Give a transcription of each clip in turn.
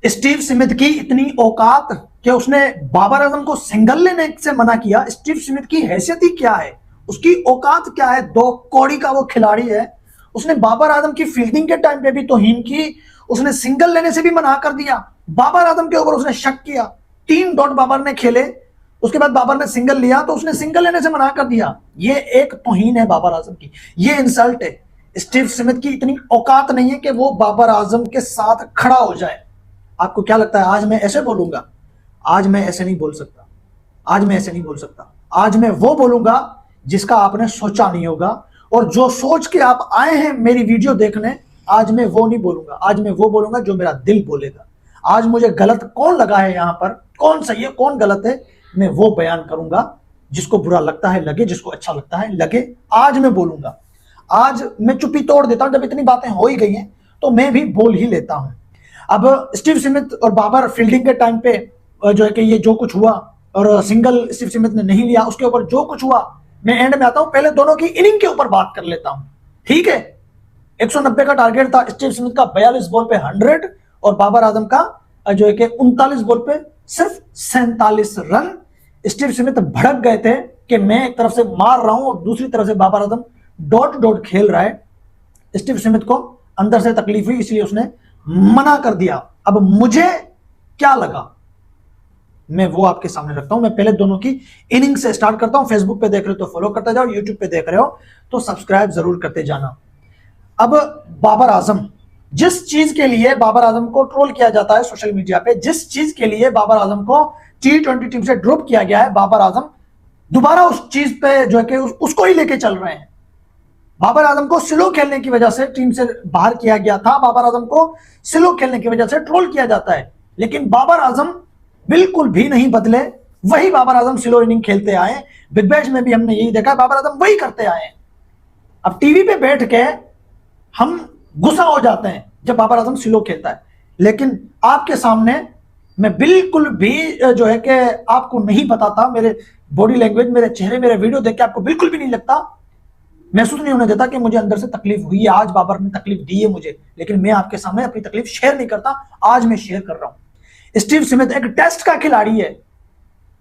Steve Smith की इतनी औकात कि उसने बाबर आजम को सिंगल लेने से मना किया। स्टीव स्मिथ की हैसियत ही क्या है, उसकी औकात क्या है, 2 कौड़ी का वो खिलाड़ी है। उसने बाबर आजम की फील्डिंग के टाइम पे भी तौहीन की, उसने सिंगल लेने से भी मना कर दिया। बाबर आजम के ऊपर उसने शक किया, 3 डॉट बाबर ने खेले, उसके बाद बाबर ने सिंगल लिया तो उसने सिंगल लेने से मना कर दिया। ये एक तौहीन है बाबर आजम की, ये इंसल्ट है। स्टीव स्मिथ की इतनी औकात नहीं है कि वो बाबर आजम के साथ खड़ा हो जाए। आपको क्या लगता है आज मैं ऐसे बोलूंगा? आज मैं ऐसे नहीं बोल सकता, आज मैं ऐसे नहीं बोल सकता। आज मैं वो बोलूंगा जिसका आपने सोचा नहीं होगा, और जो सोच के आप आए हैं मेरी वीडियो देखने, आज मैं वो नहीं बोलूंगा। आज मैं वो बोलूंगा जो मेरा दिल बोलेगा। आज मुझे गलत कौन लगा है, यहां पर कौन सही है कौन गलत है, मैं वो बयान करूंगा। जिसको बुरा लगता है लगे, जिसको अच्छा लगता है लगे, आज मैं बोलूंगा। आज मैं चुप्पी तोड़ देता हूं, जब इतनी बातें हो ही गई हैं तो मैं भी बोल ही लेता हूं। अब स्टीव स्मिथ और बाबर फील्डिंग के टाइम पे जो है कि ये जो कुछ हुआ, और सिंगल स्टीव स्मिथ ने नहीं लिया, उसके ऊपर जो कुछ हुआ, मैं एंड में आता हूं। पहले दोनों की इनिंग के ऊपर बात कर लेता हूं, ठीक है। 190 का टारगेट था स्टीव स्मिथ का, 42 बॉल पे 100, और बाबर आजम का जो है कि 39 बॉल पे सिर्फ 47 रन। स्टीव स्मिथ भड़क गए थे कि मैं एक तरफ से मार रहा हूं और दूसरी तरफ से बाबर आजम डॉट डॉट खेल रहा है। स्टीव स्मिथ को अंदर से तकलीफ हुई, इसलिए उसने मना कर दिया। अब मुझे क्या लगा मैं वो आपके सामने रखता हूं। मैं पहले दोनों की इनिंग से स्टार्ट करता हूं। फेसबुक पे देख रहे हो तो फॉलो करते जाओ, यूट्यूब पे देख रहे हो तो सब्सक्राइब जरूर करते जाना। अब बाबर आजम, जिस चीज के लिए बाबर आजम को ट्रोल किया जाता है सोशल मीडिया पे, जिस चीज के लिए बाबर आजम को T20 टीम से ड्रॉप किया गया है, बाबर आजम दोबारा उस चीज पे जो है कि उसको ही लेके चल रहे हैं। बाबर आजम को स्लो खेलने की वजह से टीम से बाहर किया गया था, बाबर आजम को स्लो खेलने की वजह से ट्रोल किया जाता है, लेकिन बाबर आजम बिल्कुल भी नहीं बदले। वही बाबर आजम स्लो इनिंग खेलते आए, बिग बैश में भी हमने यही देखा, बाबर आजम वही करते आए। अब टीवी पे बैठ के हम गुस्सा हो जाते हैं जब बाबर आजम स्लो खेलता है, लेकिन आपके सामने मैं बिल्कुल भी जो है कि आपको नहीं बताता, मेरे बॉडी लैंग्वेज, मेरे चेहरे, मेरे वीडियो देख के आपको बिल्कुल भी नहीं लगता, महसूस नहीं होने देता कि मुझे अंदर से तकलीफ हुई है। आज बाबर ने तकलीफ दी है मुझे, लेकिन मैं आपके सामने अपनी तकलीफ शेयर नहीं करता। आज मैं शेयर कर रहा हूं। स्टीव स्मिथ एक टेस्ट का खिलाड़ी है,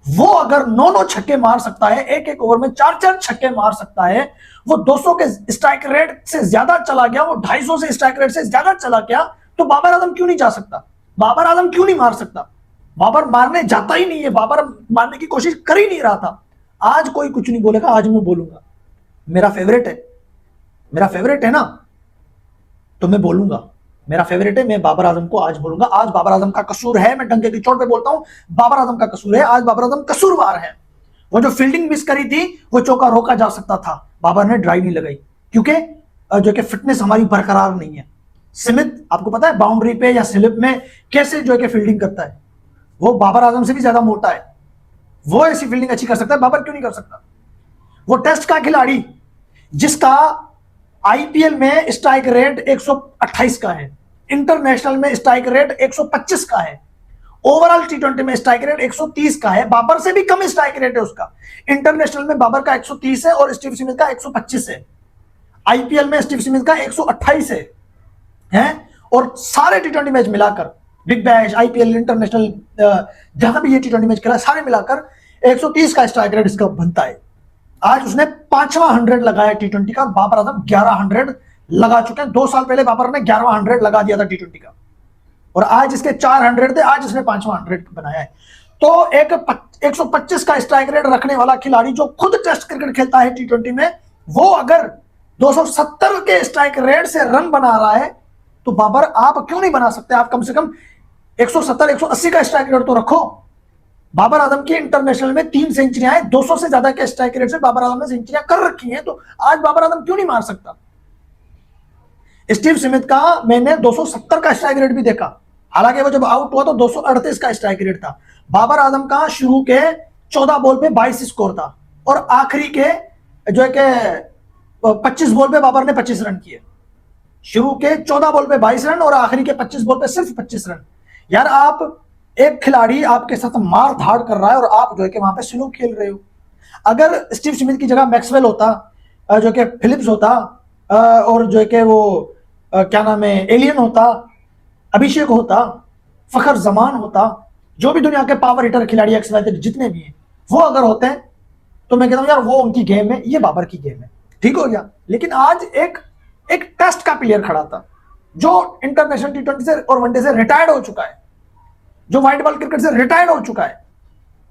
वो अगर 9-9 छक्के मार सकता है, एक एक ओवर में 4-4 छक्के मार सकता है, वो 200 के स्ट्राइक रेट से ज्यादा चला गया, वो 250 से स्ट्राइक रेट से ज्यादा चला गया, तो बाबर आजम क्यों नहीं जा सकता? बाबर आजम क्यों नहीं मार सकता? बाबर मारने जाता ही नहीं है, बाबर मारने की कोशिश कर ही नहीं रहा था। आज कोई कुछ नहीं बोलेगा, आज मैं बोलूंगा। मेरा फेवरेट है, मेरा फेवरेट है ना, तो मैं बोलूंगा। मेरा फेवरेट है, मैं बाबर आजम को आज बोलूंगा। आज बाबर आजम का कसूर है, मैं डंके की चोट पे बोलता हूं, बाबर आजम का कसूर है। आज बाबर आजम कसूरवार है। वो जो फील्डिंग मिस करी थी, वो चौका रोका जा सकता था, बाबर ने ड्राइव नहीं लगाई, क्योंकि जो कि फिटनेस हमारी बरकरार नहीं है। स्मिथ आपको पता है बाउंड्री पे या स्लिप में कैसे जो है कि फील्डिंग करता है, वो बाबर आजम से भी ज्यादा मोटा है। वो ऐसी फील्डिंग अच्छी कर सकता है, बाबर क्यों नहीं कर सकता? वो टेस्ट का खिलाड़ी जिसका आईपीएल में स्ट्राइक रेट 128 का है, इंटरनेशनल में स्ट्राइक रेट 125 का है, ओवरऑल T20 में स्ट्राइक रेट 130 का है, बाबर से भी कम स्ट्राइक रेट है उसका। इंटरनेशनल में बाबर का 130 है और स्टीव स्मिथ का 125 है। आईपीएल में स्टीव स्मिथ का 128 है, और सारे T20 मैच मिलाकर, बिग बैश, आईपीएल, इंटरनेशनल, जहां भी ये T20 मैच खेला, सारे मिलाकर 130 का स्ट्राइक रेट इसका बनता है। आज उसने 5वां 100 लगाया T20 का, और बाबर आजम 11 100 लगा चुके हैं। 2 साल पहले बाबर ने 11वां 100 लगा दिया था T20 का, और आज इसके 4 100 थे, आज इसने 5वां 100 बनाया है। तो एक 125 का स्ट्राइक रेट रखने वाला खिलाड़ी जो खुद टेस्ट क्रिकेट खेलता है T20 में, वो अगर 270 के स्ट्राइक रेट से रन बना रहा है, तो बाबर आप क्यों नहीं बना सकते? आप कम से कम 170 180 का स्ट्राइक रेट तो रखो। बाबर आजम की इंटरनेशनल में 3 सेंचुरियां हैं, 200 से ज्यादा के स्ट्राइक रेट से बाबर आजम ने सेंचुरियां कर रखी हैं, तो आज बाबर आजम क्यों नहीं मार सकता? स्टीव स्मिथ का मैंने 270 का स्ट्राइक रेट भी देखा, हालांकि वो जब आउट हुआ तो 238 का स्ट्राइक रेट था। बाबर आजम का शुरू के 14 बॉल पे 22 स्कोर था, और आखिरी के जो है कि 25 बॉल पे बाबर ने 25 रन किए। शुरू के 14 बॉल पे 22 रन और आखिरी के 25 बॉल पे सिर्फ 25 रन। यार, आप एक खिलाड़ी आपके साथ मार धाड़ कर रहा है और आप जो है कि वहां पे स्लो खेल रहे हो। अगर स्टीव स्मिथ की जगह मैक्सवेल होता, जो कि फिलिप्स होता, और जो है कि वो क्या नाम है, एलियन होता, अभिषेक होता, फखर जमान होता, जो भी दुनिया के पावर हिटर खिलाड़ी XYZ जितने भी हैं वो अगर होते हैं, तो मैं कहता हूं यार वो उनकी गेम है, ये बाबर की गेम है, ठीक हो गया। लेकिन आज एक एक टेस्ट का प्लेयर खड़ा था जो इंटरनेशनल T20 से और वनडे से रिटायर्ड हो चुका है, जो व्हाइट बॉल क्रिकेट से रिटायर्ड हो चुका है,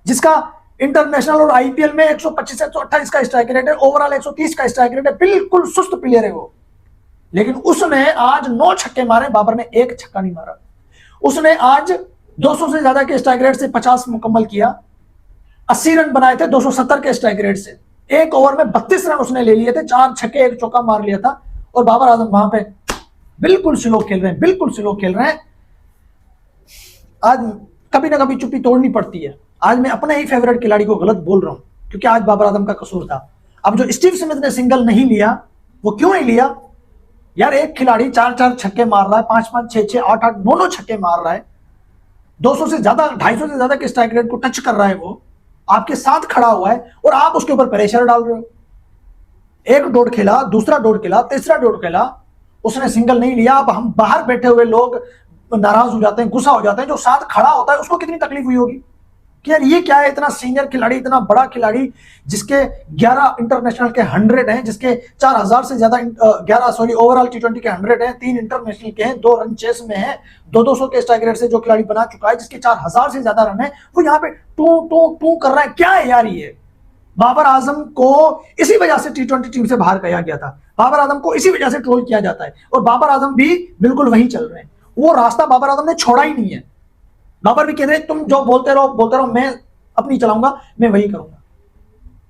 जिसका इंटरनेशनल और IPL में 125 से 128 का स्ट्राइक रेट है, ओवरऑल 130 का स्ट्राइक रेट है, बिल्कुल सुस्त प्लेयर है वो। लेकिन उसने आज 9 छक्के मारे, बाबर ने 1 छक्का नहीं मारा। उसने आज 200 से ज्यादा के स्ट्राइक रेट से 50 मुकम्मल किया, 80 रन बनाए थे 270 के स्ट्राइक रेट से, एक ओवर में 32 रन उसने ले लिए थे, 4 छक्के 1 चौका मार लिया था। और बाबर आजम वहां पे बिल्कुल स्लो खेल रहे हैं, बिल्कुल स्लो खेल रहे हैं। आज कभी ना कभी चुप्पी तोड़नी पड़ती है। आज मैं अपने ही फेवरेट खिलाड़ी को गलत बोल रहा हूं, क्योंकि आज बाबर आजम का कसूर था। अब जो स्टीव स्मिथ ने सिंगल नहीं लिया, वो क्यों नहीं लिया यार? एक खिलाड़ी 4-4 छक्के मार रहा है, 5-5, 6-6, 8-8, 9-9 छक्के मार रहा है, 200 से ज्यादा, 250 से ज्यादा के स्ट्राइक रेट को टच कर रहा है, वो आपके साथ खड़ा हुआ है और आप उसके ऊपर प्रेशर डाल रहे हो। एक डॉट खेला, दूसरा डॉट खेला, तीसरा डॉट खेला, उसने सिंगल नहीं लिया। अब हम बाहर बैठे हुए लोग नाराज हो जाते हैं, गुस्सा हो जाते हैं। जो साथ खड़ा होता है उसको कितनी तकलीफ हुई होगी कि यार ये क्या है, इतना सीनियर खिलाड़ी, इतना बड़ा खिलाड़ी, जिसके 11 इंटरनेशनल के 100 हैं, जिसके 4000 से ज्यादा 11 सॉरी ओवरऑल T20 के 100 हैं, 3 इंटरनेशनल के हैं, 2 रन चेस में है, 200 के स्ट्राइक रेट से जो खिलाड़ी बना चुका है, जिसके 4000 से ज्यादा रन है, वो यहाँ पे टू टू टू कर रहा है। क्या है यार ये? बाबर आजम को इसी वजह से T20 टीम से बाहर किया गया था, बाबर आजम को इसी वजह से ट्रोल किया जाता है, और बाबर आजम भी बिल्कुल वही चल रहे हैं। वो रास्ता बाबर आजम ने छोड़ा ही नहीं है। बाबर भी कह रहे हैं तुम जो बोलते रहो, मैं अपनी चलाऊंगा, मैं वही करूंगा।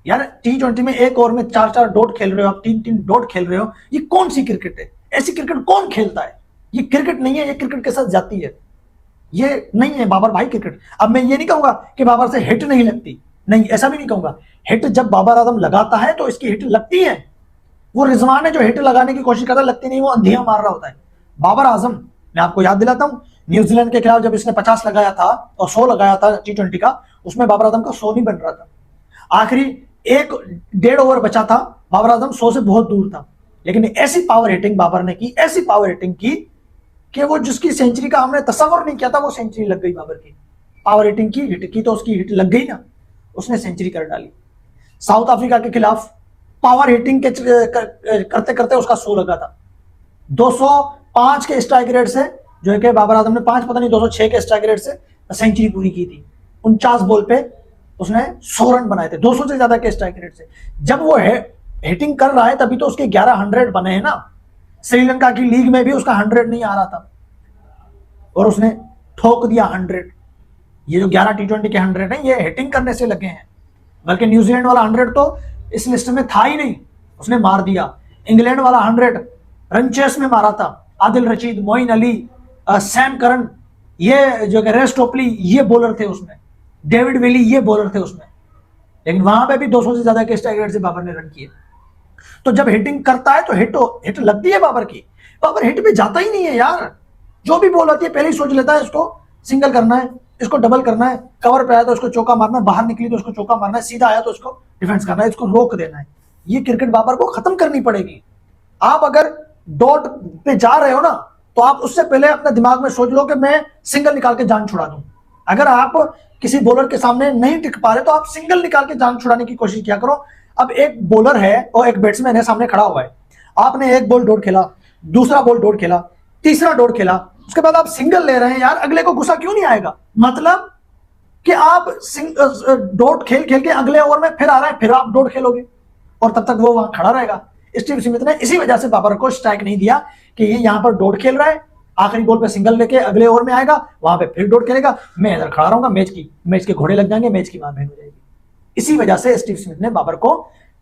यार T20 में एक ओवर में 4-4 डॉट खेल रहे हो, आप 3-3 डॉट खेल रहे हो, ये कौन सी क्रिकेट है? ऐसी क्रिकेट कौन खेलता है? ये क्रिकेट नहीं है, ये क्रिकेट के साथ जाती है, ये नहीं है बाबर भाई क्रिकेट। अब मैं ये नहीं कहूंगा कि बाबर से हिट नहीं लगती, नहीं, ऐसा भी नहीं कहूंगा। हिट जब बाबर आजम लगाता है तो इसकी हिट लगती है। वो रिजवान है जो हिट लगाने की कोशिश करता है, लगती नहीं, वो अंधिया मार रहा होता है। बाबर आजम, मैं आपको याद दिलाता हूं, न्यूजीलैंड के खिलाफ जब इसने 50 लगाया था और 100 लगाया था T20 का, उसमें बाबर आजम का 100 नहीं बन रहा था। आखिरी 1-1.5 ओवर बचा था, बाबर आजम 100 से बहुत दूर था। लेकिन ऐसी पावर हिटिंग बाबर ने की, ऐसी पावर हिटिंग की कि वो जिसकी सेंचुरी का हमने तस्वर नहीं किया था, वो सेंचुरी लग गई बाबर की। पावर हिटिंग की, हिट की तो उसकी हिट लग गई ना, उसने सेंचुरी कर डाली। साउथ अफ्रीका के खिलाफ पावर हिटिंग के करते करते उसका 100 लगा था। 205 के स्ट्राइक रेट से, जो है कि बाबर आजम ने 5 पता नहीं 206 के स्ट्राइक रेट से सेंचुरी पूरी की थी। 49 बॉल पे उसने 100 रन बनाए थे, 200 से ज्यादा के स्ट्राइक रेट से। जब वो हिटिंग कर रहा है तभी तो उसके 11 100 बने हैं ना। श्रीलंका की लीग में भी उसका 100 नहीं आ रहा था और उसने ठोक दिया 100। ये जो 11 T20 के 100 हैं, ये हिटिंग करने से लगे हैं। बल्कि न्यूजीलैंड वाला 100 तो इस लिस्ट में था ही नहीं, उसने मार दिया। इंग्लैंड वाला 100 रन चेस में मारा था, आदिल रशीद, मोइन अली, सैम करन, ये जो रेस टोपली, ये बॉलर थे उसमें, डेविड विली, ये बॉलर थे उसमें। लेकिन वहां पे भी 200 से ज्यादा के स्ट्राइक रेट से बाबर ने रन किए। तो जब हिटिंग करता है तो हिट लगती है बाबर की। बाबर हिट पे जाता ही नहीं है यार। जो भी बॉल आती है पहले ही सोच लेता है इसको सिंगल करना है, इसको डबल करना है, कवर पे आया तो इसको चौका मारना है, बाहर निकली तो इसको चौका मारना है, सीधा आया तो इसको डिफेंस करना है, इसको रोक देना है। ये क्रिकेट बाबर को खत्म करनी पड़ेगी। आप अगर डॉट पे जा रहे हो ना, तो आप उससे पहले अपने दिमाग में सोच लो कि मैं सिंगल निकाल के जान छुड़ा दूं। अगर आप किसी बॉलर के सामने नहीं टिक पा रहे तो आप सिंगल निकाल के जान छुड़ाने की कोशिश किया करो। अब एक बॉलर है और एक बैट्समैन है, सामने खड़ा हुआ है, आपने एक बॉल डॉट खेला, दूसरा बॉल डॉट खेला, तीसरा डॉट खेला, उसके बाद आप सिंगल ले रहे हैं। यार अगले को गुस्सा क्यों नहीं आएगा? मतलब कि आप डॉट खेल खेल के अगले ओवर में फिर आ रहा है, फिर आप डॉट खेलोगे और तब तक वो वहां खड़ा रहेगा। स्टीव स्मिथ ने इसी वजह से बाबर को स्ट्राइक नहीं दिया कि ये यहां पर डॉट खेल रहा है, आखिरी बॉल पे सिंगल लेके अगले ओवर में आएगा, वहां पे फिर डॉट खेलेगा, मैं इधर खड़ा रहूंगा, मैच के घोड़े लग जाएंगे, मैच की वहां बहन हो जाएगी। इसी वजह से स्टीव स्मिथ ने बाबर को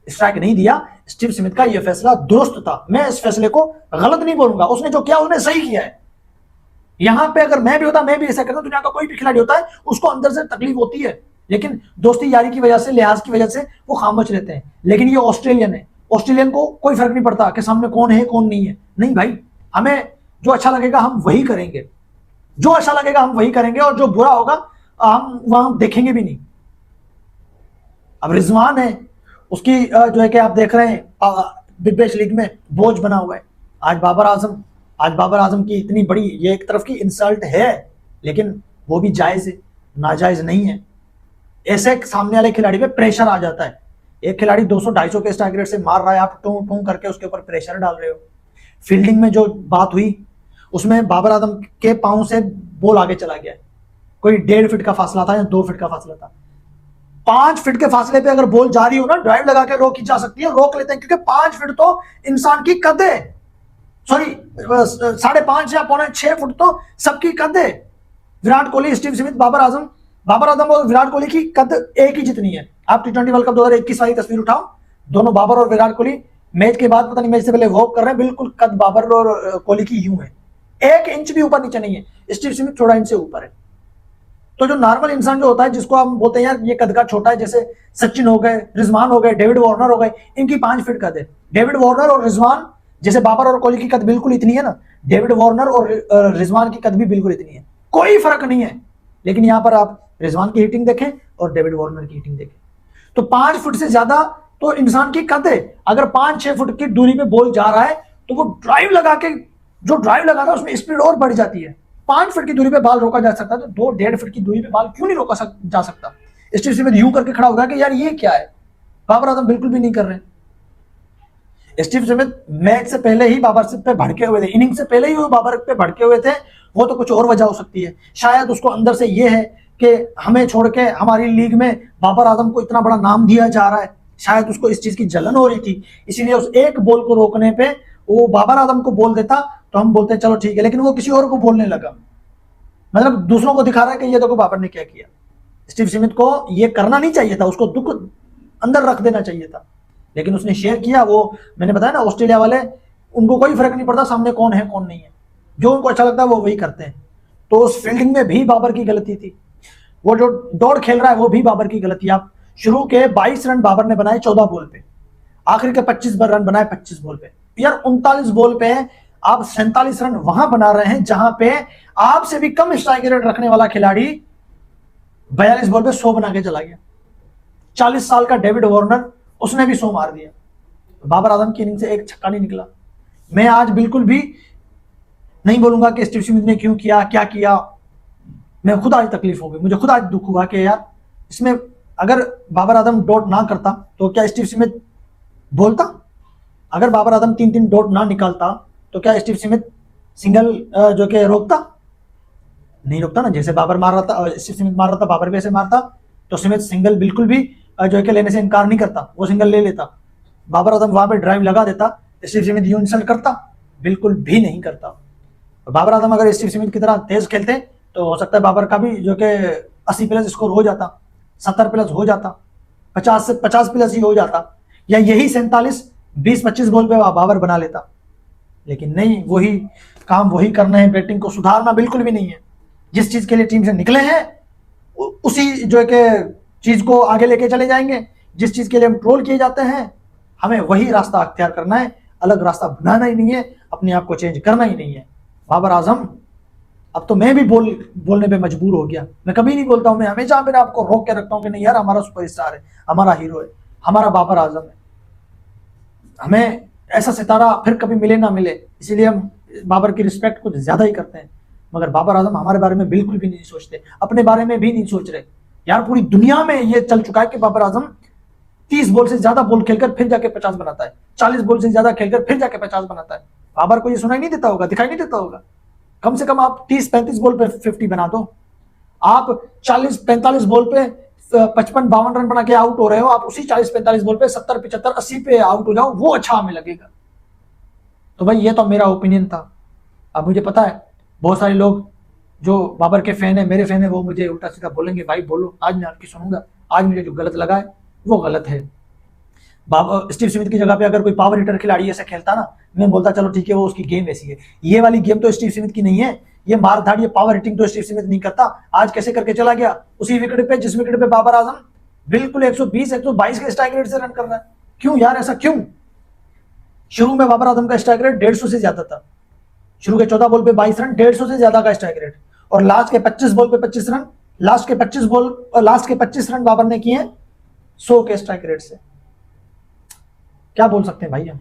स्ट्राइक नहीं दिया। स्टीव स्मिथ का यह फैसला दुरुस्त था, मैं इस फैसले को गलत नहीं बोलूंगा। उसने जो किया उसने सही किया है। यहां पे अगर मैं भी होता, मैं भी ऐसा करता, दुनिया का कोई भी खिलाड़ी होता है उसको अंदर से तकलीफ होती है, लेकिन दोस्ती यारी की वजह से, लिहाज की वजह से वो खामोश रहते हैं। लेकिन ये ऑस्ट्रेलियन है, ऑस्ट्रेलियन को कोई फर्क नहीं पड़ता कि सामने कौन है कौन नहीं है। नहीं भाई, हमें जो अच्छा लगेगा हम वही करेंगे, जो अच्छा लगेगा हम वही करेंगे, और जो बुरा होगा हम वहां देखेंगे भी नहीं। अब रिजवान है, उसकी जो है कि आप देख रहे हैं बिग बैश लीग में बोझ बना हुआ है। आज बाबर आजम की इतनी बड़ी, ये एक तरफ की इंसल्ट है लेकिन वो भी जायज है, नाजायज नहीं है। ऐसे सामने वाले खिलाड़ी पे प्रेशर आ जाता है। एक खिलाड़ी 200-250 के स्ट्राइक रेट से मार रहा है, आप टूं टूं करके उसके ऊपर प्रेशर डाल रहे हो। फील्डिंग में जो बात हुई उसमें बाबर आजम के पांव से बॉल आगे चला गया, कोई 1.5 फीट का फासला था या 2 फीट का फासला था। 5 फीट के फासले पे अगर बॉल जा रही हो ना, ड्राइव लगा के रोकी जा सकती है, रोक लेते हैं, क्योंकि 5 फीट तो इंसान की कद है, सॉरी 5.5 या 6.25 फुट तो सबकी कद है। विराट कोहली, स्टीव स्मिथ, बाबर आजम और विराट कोहली की कद एक ही जितनी है। आप T20 वर्ल्ड कप 2021 वाली तस्वीर उठाओ, दोनों बाबर और विराट कोहली मैच के बाद, पता नहीं मैच से पहले वॉक कर रहे हैं, बिल्कुल कद बाबर और कोहली की यूं है, 1 इंच भी ऊपर नीचे नहीं है। स्टीव स्मिथ थोड़ा इंच से ऊपर है। तो जो नॉर्मल इंसान जो होता है, जिसको हम बोलते हैं यार ये कद का छोटा है, जैसे सचिन हो गए, रिजवान हो गए, डेविड वार्नर हो गए, इनकी 5 फीट कद है। डेविड वार्नर और रिजवान, जैसे बाबर और कोहली की कद बिल्कुल इतनी है ना, डेविड वार्नर और रिजवान की कद भी बिल्कुल इतनी है, कोई फर्क नहीं है। लेकिन यहां पर आप रिजवान की हिटिंग देखें और डेविड वार्नर की हिटिंग देखें, तो 5 फुट से ज्यादा तो इंसान की कद है। अगर 5-6 फुट की दूरी पे बॉल जा रहा है तो वो ड्राइव लगा के, जो ड्राइव लगा रहा है उसमें स्पीड और बढ़ जाती है। 5 फुट की दूरी पे बॉल रोका जा सकता है, तो 2-1.5 फुट की दूरी पे बॉल क्यों नहीं रोका जा सकता। स्टीव स्मिथ यूं करके खड़ा होगा कि यार ये क्या है, बाबर आजम बिल्कुल भी नहीं कर रहे। स्टीव स्मिथ मैच से पहले ही बाबर पे भड़के हुए थे, इनिंग से पहले ही वो बाबर पे भड़के हुए थे। वो तो कुछ और वजह हो सकती है, शायद उसको अंदर से ये है कि हमें छोड़ के हमारी लीग में बाबर आजम को इतना बड़ा नाम दिया जा रहा है, शायद उसको इस चीज की जलन हो रही थी, इसीलिए उस एक बॉल को रोकने पे वो बाबर आजम को बोल देता तो हम बोलते चलो ठीक है, लेकिन वो किसी और को बोलने लगा, मतलब दूसरों को दिखा रहा है कि ये देखो बाबर ने क्या किया। स्टीव स्मिथ को ये करना नहीं चाहिए था, उसको दुख अंदर रख देना चाहिए था, लेकिन उसने शेयर किया। वो मैंने बताया ना, ऑस्ट्रेलिया वाले, उनको कोई फर्क नहीं पड़ता सामने कौन है कौन नहीं है, जो उनको अच्छा लगता है वो वही करते हैं। तो उस फील्डिंग में भी बाबर की गलती थी, वो जो दौड़ खेल रहा है वो भी बाबर की गलती। आप शुरू के 22 रन बाबर ने बनाए 14 बॉल पे, आखिर के 25 रन बनाए 25 बॉल पे। यार 39 बॉल पे आप 47 रन वहां बना रहे हैं जहां पे आपसे भी कम स्ट्राइक रेट रखने वाला खिलाड़ी 42 बॉल पे 100 बना के चला गया। 40 साल का डेविड वार्नर, उसने भी 100 मार दिया। बाबर आजम की इनिंग से एक छक्का नहीं निकला। मैं आज बिल्कुल भी नहीं बोलूंगा कि स्टीव स्मिथ ने क्यों किया, क्या किया, मैं खुद आज तकलीफ हो गई, मुझे खुद आज दुख हुआ कि यार इसमें अगर बाबर आजम डॉट ना करता तो क्या स्टीव स्मिथ बोलता, अगर बाबर आजम 3-3 डॉट ना निकालता तो क्या स्टीव स्मिथ सिंगल जो कि रोकता, नहीं रोकता ना। जैसे बाबर मार रहा था, स्टीव स्मिथ मार रहा था, बाबर भी ऐसे मारता तो स्मिथ सिंगल बिल्कुल भी जो है कि लेने से इनकार नहीं करता, वो सिंगल ले लेता। बाबर आजम वहां पे ड्राइव लगा देता, स्टीव स्मिथ यूं इंसल्ट करता, बिल्कुल भी नहीं करता। बाबर आजम अगर स्टीव स्मिथ की तरह तेज खेलते तो हो सकता है बाबर का भी जो कि 80+ स्कोर हो जाता, 70+ हो जाता, 50+ ही हो जाता, या यही 47 20-25 बॉल पे बाबर बना लेता। लेकिन नहीं, वही काम वही करना है, बैटिंग को सुधारना बिल्कुल भी नहीं है। जिस चीज के लिए टीम से निकले हैं उसी जो है कि चीज को आगे लेके चले जाएंगे। जिस चीज के लिए हम ट्रोल किए जाते हैं हमें वही रास्ता अख्तियार करना है, अलग रास्ता बनाना ही नहीं है, अपने आप को चेंज करना ही नहीं है। बाबर आजम, अब तो मैं भी बोलने पे मजबूर हो गया, मैं कभी नहीं बोलता हूं, मैं हमेशा मेरे आपको रोक के रखता हूं कि नहीं यार, हमारा सुपरस्टार है, हमारा हीरो है, हमारा बाबर आजम है, हमें ऐसा सितारा फिर कभी मिले ना मिले, इसीलिए हम बाबर की रिस्पेक्ट कुछ ज्यादा ही करते हैं। मगर बाबर आजम हमारे बारे में बिल्कुल भी नहीं सोचते, अपने बारे में भी नहीं सोच रहे। यार पूरी दुनिया में ये चल चुका है कि बाबर आजम 30 बॉल से ज्यादा बॉल खेलकर फिर जाके 50 बनाता है, 40 बॉल से ज्यादा खेलकर फिर जाके 50 बनाता है। बाबर को ये सुनाई नहीं देता होगा, दिखाई नहीं देता होगा। कम से कम आप 30-35 बॉल पे 50 बना दो। आप 40-45 बॉल पे 55-52 रन बना के आउट हो रहे हो, आप उसी 40-45 बॉल पे 70-75-80 पे आउट हो जाओ, वो अच्छा हमें लगेगा। तो भाई ये तो मेरा ओपिनियन था। अब मुझे पता है बहुत सारे लोग जो बाबर के फैन है, मेरे फैन है, वो मुझे उल्टा सीधा बोलेंगे, भाई बोलो, आज मैं आपकी सुनूंगा, आज मुझे जो गलत लगा है वो गलत है। स्टीव स्मिथ की जगह पे अगर कोई पावर हिटर खिलाड़ी ऐसे खेलता ना, मैं बोलता चलो ठीक है, वो उसकी गेम ऐसी है। ये वाली गेम तो स्टीव स्मिथ की नहीं है, ये मार धाड़, ये पावर हिटिंग तो स्टीव स्मिथ नहीं करता। आज कैसे करके चला गया उसी विकेट पे जिस विकेट पे बाबर आजम बिल्कुल 120-122 के स्ट्राइक रेट से रन कर रहा है। क्यों यार, ऐसा क्यों? शुरू में बाबर आजम का स्ट्राइक रेट 150 से ज्यादा था, शुरू के 14 बॉल पे 22 रन, 150 से ज्यादा का स्ट्राइक रेट, और लास्ट के 25 बॉल पे 25 रन, लास्ट के 25 रन बाबर ने किए 100 के स्ट्राइक रेट से। क्या बोल सकते हैं भाई हम।